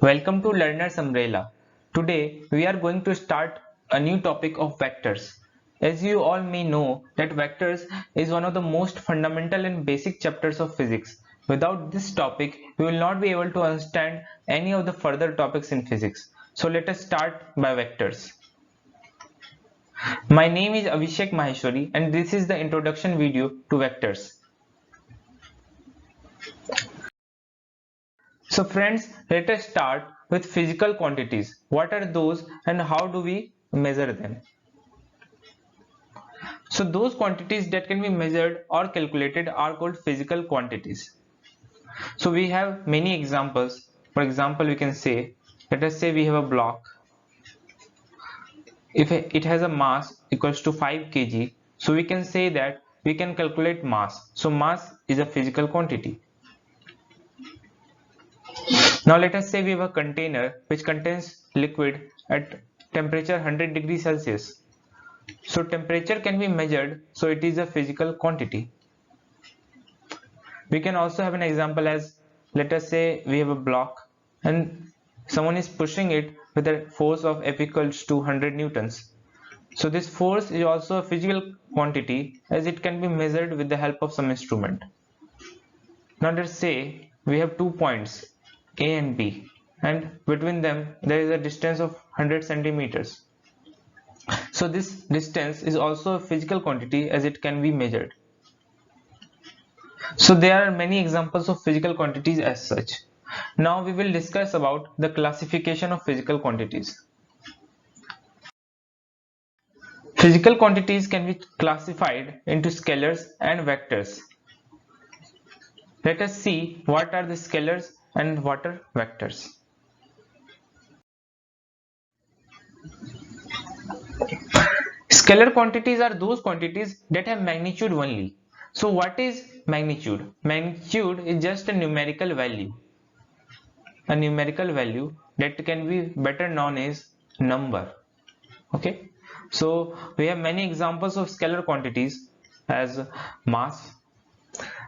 Welcome to Learner's Umbrella. Today we are going to start a new topic of vectors. As you all may know that vectors is one of the most fundamental and basic chapters of physics. Without this topic, we will not be able to understand any of the further topics in physics. So let us start by vectors. My name is Abhishek Maheshwari and this is the introduction video to vectors. So friends, let us start with physical quantities. What are those and how do we measure them? So those quantities that can be measured or calculated are called physical quantities. So we have many examples. For example, we can say, let us say we have a block. If it has a mass equals to 5 kg, so we can say that we can calculate mass. So mass is a physical quantity. Now let us say we have a container which contains liquid at temperature 100 degrees Celsius. So temperature can be measured, so it is a physical quantity. We can also have an example as, let us say we have a block and someone is pushing it with a force of F equals to 100 newtons. So this force is also a physical quantity as it can be measured with the help of some instrument. Now let's say we have 2 points A and B and between them there is a distance of 100 centimeters. So this distance is also a physical quantity as it can be measured. So there are many examples of physical quantities as such. Now we will discuss about the classification of physical quantities. Physical quantities can be classified into scalars and vectors. Let us see what are the scalars and what are vectors. Scalar quantities are those quantities that have magnitude only. So what is magnitude? Magnitude is just a numerical value. A numerical value that can be better known as number. Okay. So we have many examples of scalar quantities as mass.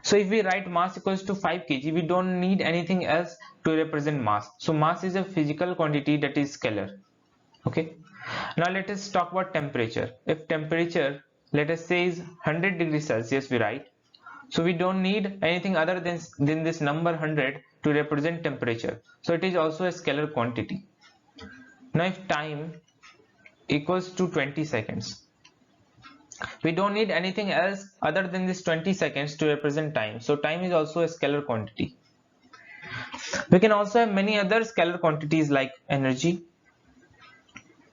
So if we write mass equals to 5 kg, we don't need anything else to represent mass. So mass is a physical quantity that is scalar. Okay. Now let us talk about temperature. If temperature, let us say, is 100 degrees Celsius, we write. So we don't need anything other than this number 100 to represent temperature. So it is also a scalar quantity. Now if time equals to 20 seconds, we don't need anything else other than this 20 seconds to represent time. So time is also a scalar quantity. We can also have many other scalar quantities like energy,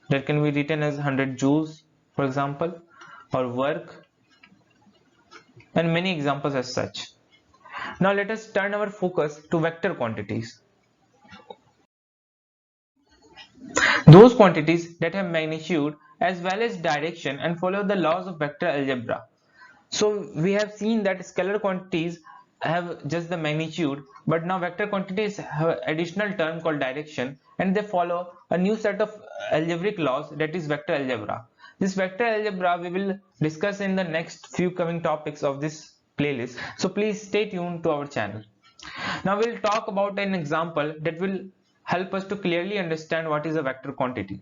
that can be written as 100 joules, for example, or work, and many examples as such. Now let us turn our focus to vector quantities. Those quantities that have magnitude as well as direction and follow the laws of vector algebra. So we have seen that scalar quantities have just the magnitude, but now vector quantities have an additional term called direction and they follow a new set of algebraic laws, that is vector algebra. This vector algebra we will discuss in the next few coming topics of this playlist. So please stay tuned to our channel. Now we'll talk about an example that will help us to clearly understand what is a vector quantity.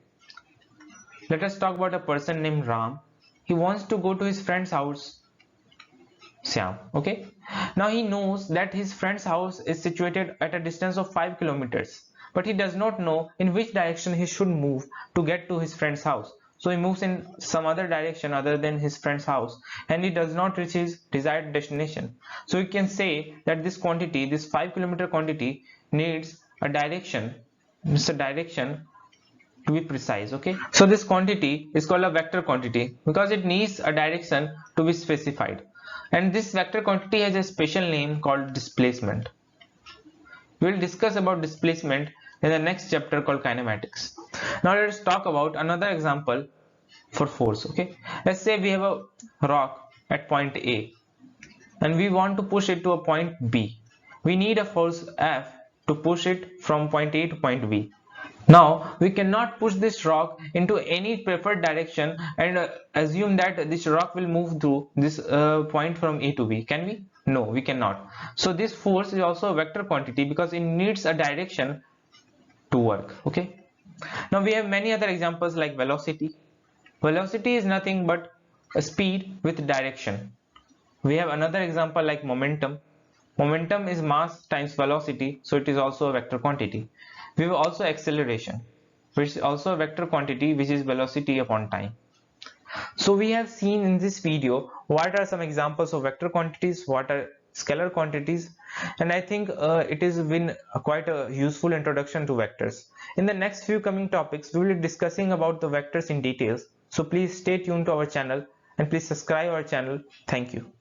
Let us talk about a person named Ram. He wants to go to his friend's house, Syam. Okay. Now he knows that his friend's house is situated at a distance of 5 kilometers, but he does not know in which direction he should move to get to his friend's house. So he moves in some other direction other than his friend's house and he does not reach his desired destination. So we can say that this quantity, this 5-kilometer quantity, needs a direction. It's a direction to be precise. Okay. So this quantity is called a vector quantity because it needs a direction to be specified. And this vector quantity has a special name called displacement. We will discuss about displacement in the next chapter called kinematics. Now let us talk about another example for force. Okay, let's say we have a rock at point A and we want to push it to a point B. We need a force F to push it from point A to point B. Now we cannot push this rock into any preferred direction and assume that this rock will move through this point from A to B. Can we? No, we cannot. So this force is also a vector quantity because it needs a direction work. Okay, now we have many other examples like velocity. Velocity is nothing but a speed with direction. We have another example like momentum. Momentum is mass times velocity, so it is also a vector quantity. We have also acceleration, which is also a vector quantity, which is velocity upon time. So we have seen in this video what are some examples of vector quantities, what are scalar quantities, and I think it has been quite a useful introduction to vectors. In the next few coming topics, we will be discussing about the vectors in details. So please stay tuned to our channel and please subscribe our channel. Thank you.